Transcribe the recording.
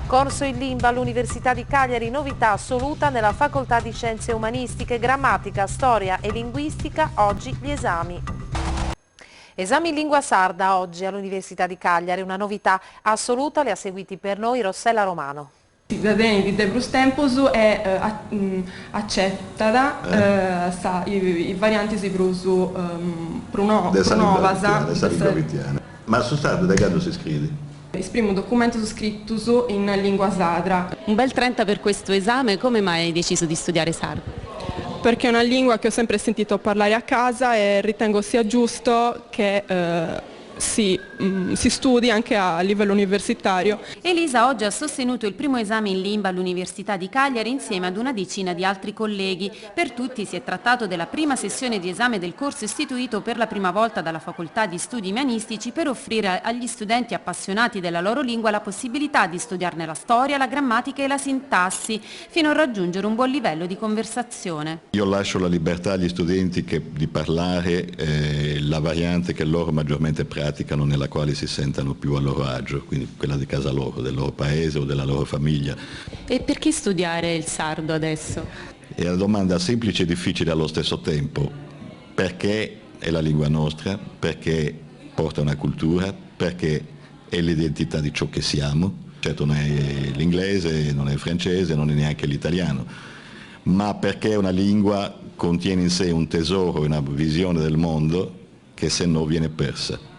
Corso in lingua all'Università di Cagliari, novità assoluta nella facoltà di Scienze Umanistiche, Grammatica, Storia e Linguistica, oggi gli esami. Esami in lingua sarda oggi all'Università di Cagliari, una novità assoluta, le ha seguiti per noi Rossella Romano. Cidadini de Brus Tempus è accettata i varianti di Brusu Prunovasa. Ma su sardo da quando si scrive? Esprimo documento scritto in lingua sadra. Un bel 30 per questo esame, come mai hai deciso di studiare sardo? Perché è una lingua che ho sempre sentito parlare a casa e ritengo sia giusto che si studi anche a livello universitario. Elisa oggi ha sostenuto il primo esame in lingua all'Università di Cagliari insieme ad una decina di altri colleghi. Per tutti si è trattato della prima sessione di esame del corso istituito per la prima volta dalla Facoltà di Studi Umanistici per offrire agli studenti appassionati della loro lingua la possibilità di studiarne la storia, la grammatica e la sintassi, fino a raggiungere un buon livello di conversazione. Io lascio la libertà agli studenti di parlare la variante che loro maggiormente praticano, nella quale si sentano più a loro agio, quindi quella di casa loro, del loro paese o della loro famiglia. E perché studiare il sardo adesso? È una domanda semplice e difficile allo stesso tempo, perché è la lingua nostra, perché porta una cultura, perché è l'identità di ciò che siamo. Certo non è l'inglese, non è il francese, non è neanche l'italiano, ma perché una lingua contiene in sé un tesoro e una visione del mondo che se no viene persa.